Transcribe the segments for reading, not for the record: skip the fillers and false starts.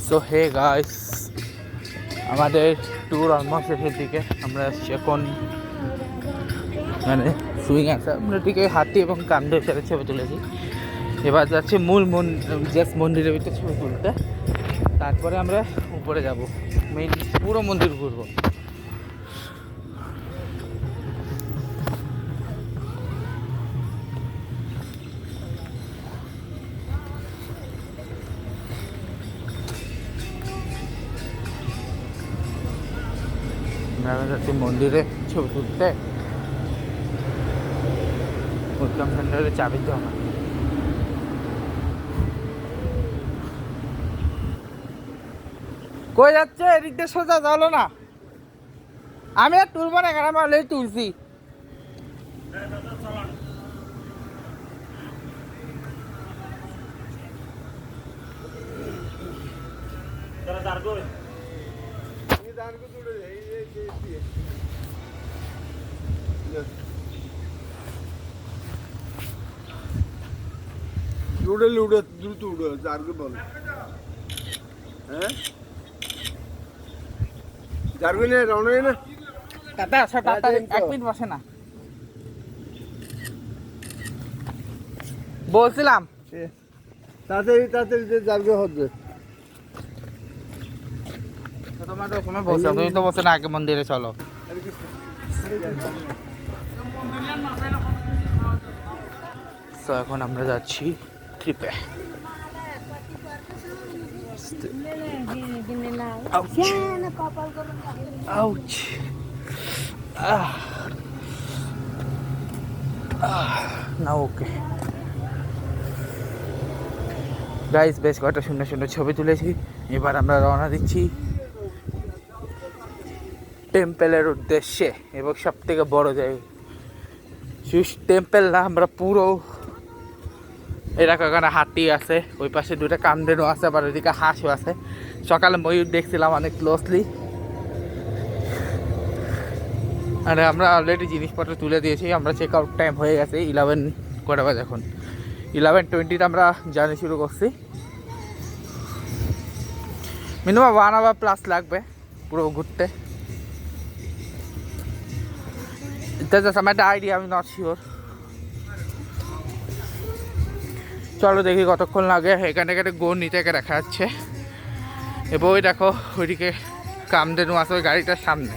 So hey guys, আমাদের tour almost শেষের দিকে। আমরা এখন মানে সুইং আছে, আমরা দিকে হাতি এবং কান্ডের সাথে ছবি তুলেছি। এবার যাচ্ছি মূল জাস্ট মন্দিরের ভিতরে ছবি তুলতে, তারপরে আমরা উপরে যাব, মেইন পুরো মন্দির ঘুরবো। আমরা যাচ্ছি মন্দিরে ছবি তুলতে। ওয়েলকাম সেন্টারে চাবি তো আমার কই যাচ্ছে, এদিক দিয়ে সোজা চলো না। আমি আর তুলবো না, কেন আমি তুলছি। उड़ेल उड़े द्रुत उड़े जारगे बोले हैं जारगे ने रौने ना টাটা আচ্ছা টাটা, এক মিনিট বসে না বলছিলাম। তাড়াতাড়ি তাড়াতাড়ি জারগে হবে। তোমার তো সময় বলছো, তুমি তো বলছো না আগে মন্দিরে চলো। তো এখন আমরা যাচ্ছি ট্রিপে। না ওকে গাইস, বেশ কয়েকটা সুন্দর সুন্দর ছবি তুলেছি। এবার আমরা রওনা দিচ্ছি টেম্পেলের উদ্দেশ্যে, এবং সব থেকে বড় জায়গা টেম্পেল না, আমরা পুরো এলাকাখানে হাতি আছে, ওই পাশে দুটো কামধেনু আছে, আবার ওইদিকে হাঁসও আছে। সকালে ময়ূর দেখছিলাম অনেক ক্লোজলি। আর আমরা অলরেডি জিনিসপত্র তুলে দিয়েছি, আমরা চেক আউট টাইম হয়ে গেছে 11 কটা বাজে, এখন 11:20 আমরা জার্নি শুরু করছি। মিনিমাম 1 আওয়ার প্লাস লাগবে পুরো ঘুরতে। এটা জাস্ট আমার একটা আইডিয়া, আমি নট শিওর। চলো দেখি কতক্ষণ লাগে। এখানে এখানে গোর নিচে রাখা যাচ্ছে, এবং ওই দেখো ওইদিকে কামধেনু আছে ওই গাড়িটার সামনে।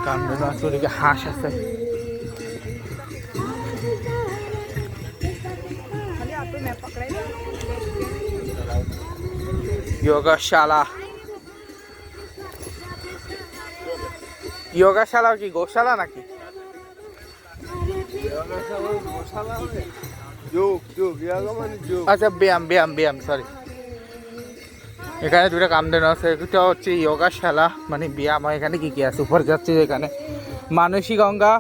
কামধেনু আছে, ওইদিকে হাঁস আছে। যোগশালা, যোগশালা কি গোশালা নাকি? আচ্ছা ব্যায়াম ব্যায়াম ব্যায়াম, সরি। এখানে দুটো কামধেনু আছে, এটা হচ্ছে যোগশালা মানে ব্যায়াম হয়। এখানে কি কি আছে উপরে যাচ্ছে, এখানে মানসী গঙ্গা,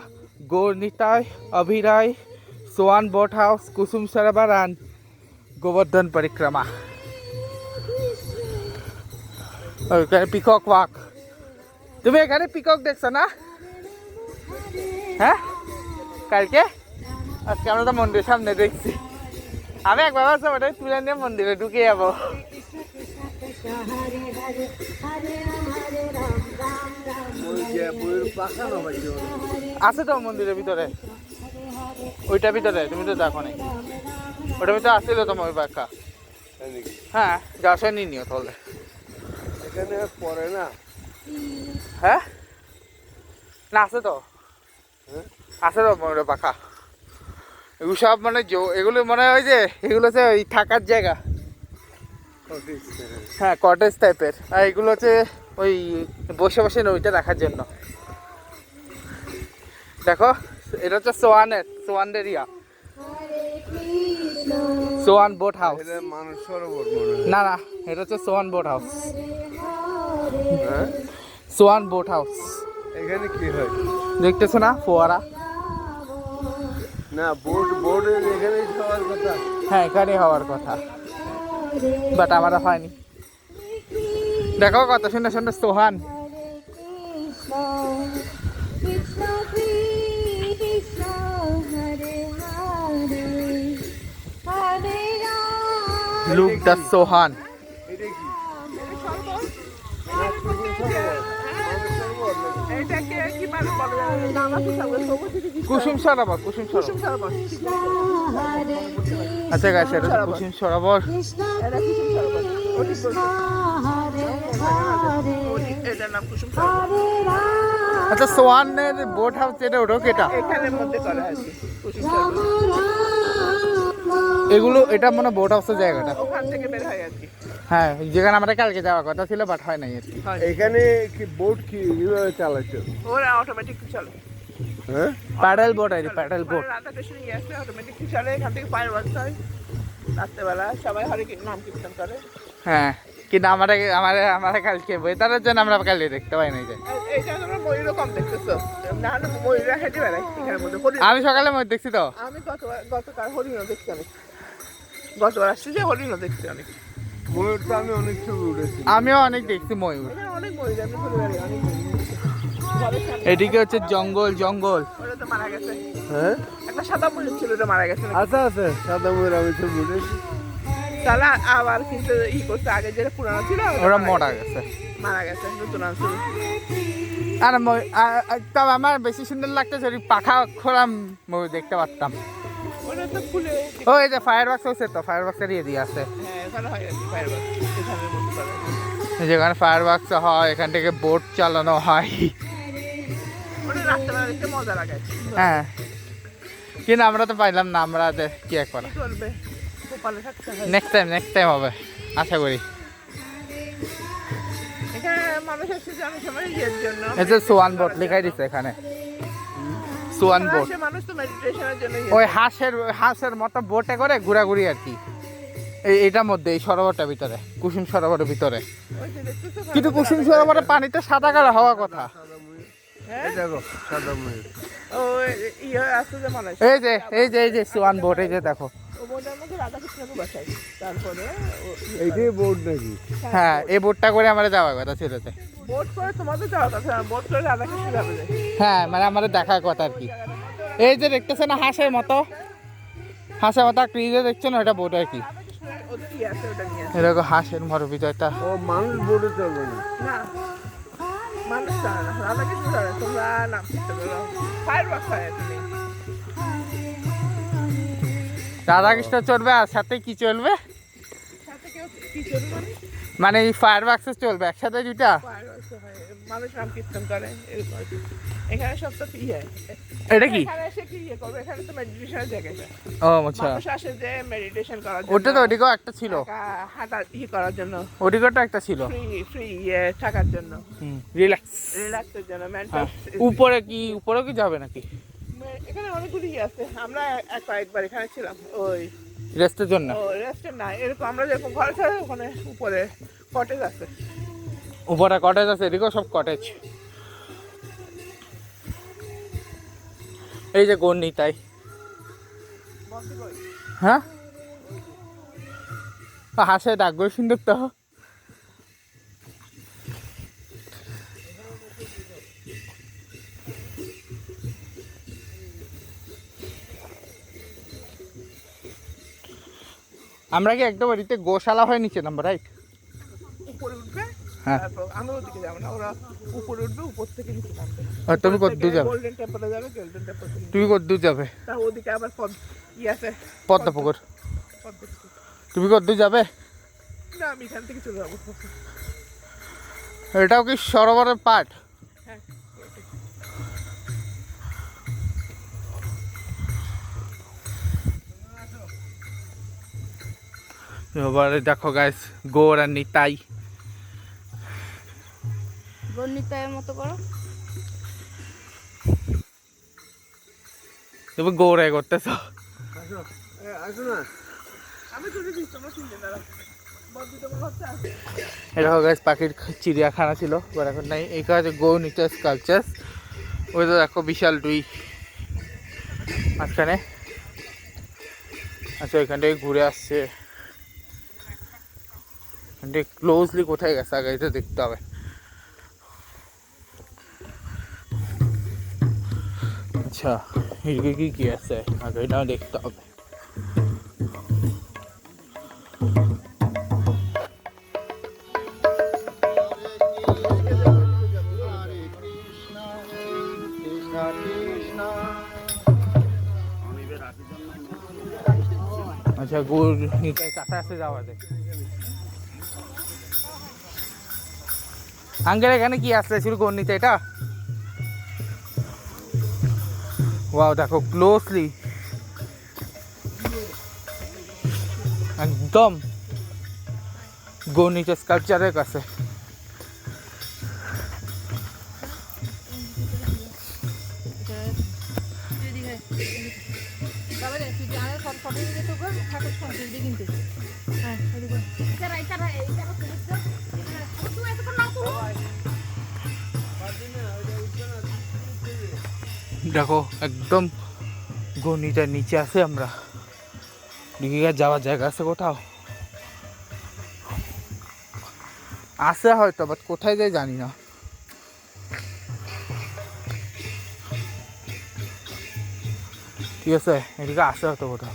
গৌরনিতাই, অভিরায়, swan boat house, Kusum Sarovar আর গোবর্ধন পরিক্রমা। ওইখানে পিকক ওয়াক। তুমি এখানে পিকক দেখছো না? হ্যাঁ কালকে আজকে আমরা তো মন্দিরের সামনে দেখছি। আমি একবার ভাবছিলাম ওটাই তুলে নিয়ে মন্দিরে ঢুকে যাবো। আছে তো মন্দিরের ভিতরে, ওইটার ভিতরে তুমি তো দেখো নি, ওটার ভিতরে আসছিল তো ময়ূর পাখা। হ্যাঁ যাওয়ার সময় নিয়ে নিও তাহলে। এখানে পরে না, হ্যাঁ না আছে তো, আছে তো ময়ূর পাখা। এগুলো সব মানে এগুলো মনে হয় যে এগুলো হচ্ছে ওই থাকার জায়গা, হ্যাঁ কটেজ টাইপের। আর এগুলো হচ্ছে ওই বসে বসে নদীতে রাখার জন্য। দেখো এটা হচ্ছে swan area, swan boat house. মানুষ সরোবর না না, এটা হচ্ছে swan boat house. Swan boat house. এখানে কি হয় দেখতেছো না ফোয়ারা? না বোট এখানে হওয়ার কথা। হ্যাঁ এখানে হওয়ার কথা, বাট আমরা হয়নি। দেখো কত সুন্দর সুন্দর সোহান। Krishna Krishna লুক দ্য সোহান। এটা কি? এটাকে কি মানে বলে নাম আছে কুসুম সরোবর, কুসুম সরোবর। আচ্ছা গাইস, এটা হচ্ছে কুসুম সরোবর। এটার নাম কুসুম সরোবর। আচ্ছা, সোহানের বোট হাউস যেটা, ওটাও কি এটা? এখানের মধ্যে করা আছে কুসুম সরোবর। এগুলো, এটা মনে বোট হাউসের জায়গাটা। ওখান থেকে বের হয় আর কি। হ্যাঁ, যেখানে আমরা কালকে যাওয়ার কথা ছিল, বাট হয় নাই আর কি। এখানে কি বোট কি কিভাবে চালাচ্ছে? ওরা অটোমেটিক চলে। হ্যাঁ, প্যাডেল বোট আর প্যাডেল বোট। রাধাকৃষ্ণ ইয়ে আছে অটোমেটিক চলে। এখান থেকে ফায়ার ওয়ার্কস হয় রাত্রেবেলা, সবাই হরে নাম কীর্তন করে। হ্যাঁ, কিন্তু আমরা কালকে ওয়েদারের জন্য আমরা কালকে দেখতে পাই নাই যে। এইটা তোমরা ময়ূরও কম দেখতেছো, না হলে ময়ূররা হেঁটে বেড়ায় এখানের মধ্যে। হরিণ আমি সকালে মধ্যে দেখছি তো। আমি গতকাল হরিণও দেখছি অনেক। গতবার আসছি যে হরিণও দেখছি অনেক। ময়ূর তো আমি অনেক ছবি উঠেছি। আমিও অনেক দেখছি ময়ূর। এখানে অনেক ময়ূর, আমি ঘুরে বেড়াই অনেক ময়ূর। ঘরের সামনে। এদিকে হচ্ছে জঙ্গল জঙ্গল। ওটা তো মারা গেছে। হ্যাঁ, একটা সাদা ময়ূর ছিল, ওটা মারা গেছে নাকি? আচ্ছা আছে সাদা ময়ূর, আমি ছবি উঠেছি। তাহলে আবার কিন্তু ই করছে, আগে যেটা পুরানো ছিল ওরা মরা গেছে। মারা গেছে, নতুন আনছিল। আর তবে আমার বেশি সুন্দর লাগতো যদি পাখা খোলা ময়ূর দেখতে পারতাম। ওটা তো খুলে। ও, এই যে ফায়ার ওয়ার্কস হচ্ছে তো, ফায়ার ওয়ার্কসের দিয়ে আছে। হ্যাঁ, ওখানে হয় আর কি ফায়ার ওয়ার্কস, এখানের মধ্যে করা হয়। যেখানে ফায়ার ওয়ার্কস হয়, এখান থেকে বোট চালানো হয়। ওটা রাত্রেবেলা দেখতে মজা লাগে। হ্যাঁ, কিন্তু আমরা তো পাইলাম না, আমরা কি এক করা। কি করবে, কপালে থাকতে হয়। নেক্সট টাইম হবে আশা করি। এখানে মানুষ এসেছে অনেক সময় ইয়ের জন্য। এই যে সোয়ান বোট লেখাই দিচ্ছে এখানে, সোয়ান বোট। আসে মানুষ তো মেডিটেশনের জন্য। ওই হাঁসের মতো বোটে করে ঘোরাঘুরি আর কি। এইটার মধ্যে, এই সরোবরটার ভিতরে, কুসুম সরোবরের ভিতরে। ওই যে দেখতেছো, কিন্তু কুসুম সরোবরের পানিতে সাদা কালো হওয়ার কথা। হ্যাঁ? এই দেখো সাদা ময়ূর। ও ইয়ে আছে যে মানুষ। এই যে সোয়ান বোট, এই যে দেখো। ও বোনের মধ্যে রাধাকৃষ্ণকে বসাই। তারপরে এইটাই বোট নাকি? হ্যাঁ, এই বোটটা করে আমরা যাওয়ার কথা ছিল যে। বোট করে তোমাদের যাওয়ার কথা না, বোট করে রাধাকৃষ্ণ যাবে যে। হ্যাঁ, মানে আমাদের দেখার কথা আর কি। এই যে দেখতেছে না হাঁসের মতো একটা ইয়ে দেখছেন, ওটা বোট আর কি। রাধাকৃষ্ণের ওদের কি আছে ওটা নিয়ে। এরকম হাঁসের মরুর ভিতরটা। ও মানুষ বোটে চলবে না। না, মানুষ জানে না, রাধাকৃষ্ণ জানে। তোমরা নাম করতে পারো, ফায়ার ওয়ার্কস হয় এখানে। রাধাকৃষ্ণ চলবে আর সাথে কি চলবে? সাথে কেউ কি চলবে মানে? মানে এই ফায়ার ওয়ার্কস চলবে একসাথে দুইটা। ফায়ার ওয়ার্কস হয়, মানুষ নাম কীর্তন করে এরকম আর কি। এখানে সব তো ইয়ে। এটা কি? এখানে এসে কি ইয়ে করবে? এখানে তো মেডিটেশনের জায়গাটা। ও আচ্ছা, মানুষ আসে যে মেডিটেশন করার জন্য। ওটা তো ওদিকেও একটা ছিল, হাঁটা করার জন্য, ওদিকেও তো একটা ছিল। ফ্রি ইয়ে থাকার জন্য, রিল্যাক্স। রিল্যাক্সের জন্য, মেন্টাল। উপরেও কি যাবে নাকি? এখানে অনেকগুলি ইয়ে আছে। আমরা কয়েকবার এখানে ছিলাম ওই রেস্টের জন্য। রেস্টের না, এরকম আমরা যেরকম ঘরে থাকি ওখানে উপরে কটেজ আছে। উপরে কটেজ আছে, এদিকেও সব কটেজ। এই যে গন্ডি তাই। হ্যাঁ, হাসে ডাকবো সুন্দর তো। আমরা কি একদম বাড়িতে গোশালা হয়ে নিচে নাম্বার, রাইট? উপরে উঠবে, হ্যাঁ। তারপর আমরা ওদিকে যাবো না, ওরা উপরে উঠবে, উপর থেকে নিচে নামবে। আর তুমি কদ্দূর যাবে? গোল্ডেন টেম্পলে যাবে, গোল্ডেন টেম্পল থেকে তুমি কদ্দূর যাবে? তার ওদিকে আবার আছে পদ্মপুকুর। পদ্ম। তুমি কদ্দূর যাবে? না, আমি এখান থেকে চলে যাবো। এটাও কি সরোবরের পার্ট? হ্যাঁ, এবারে দেখো গাইস, গৌর আর নিতাই। গণিতের মতো করো। তুমি গৌরাই করতেছ। আসো না। আমি চলে দিচ্ছি, তোমরা চিনতে দাঁড়া। এটা হোক গাইস, পাখির চিড়িয়াখানা ছিল, এবার এখন নাই। এইখানে হচ্ছে গো নিতাই স্কাল্পচার। ওই তো দেখো বিশাল দুই মাঝখানে। আচ্ছা, ওইখান থেকে ঘুরে আসছে। ক্লোজলি কোথায় গেছে আগে এটা দেখতে হবে। আচ্ছা, এদিকে কি কি আছে আগে এটাও দেখতে হবে। আচ্ছা গুড় নিতে কাছাকাছি যাওয়া যায়। আঙ্কেল এখানে কি আসলে শুরু গুড় নিতে এটা? ওয়াও দেখো ক্লোজলি একদম গণিত স্কাল্পচারের কাছে। দেখো একদম গণিতের নিচে আছে আমরা। দিকে যাওয়ার জায়গা আছে কোথাও? আছে হয়তো, বাট কোথায় যাই জানি না। ঠিক আছে, এদিকে আসে হয়তো কোথাও।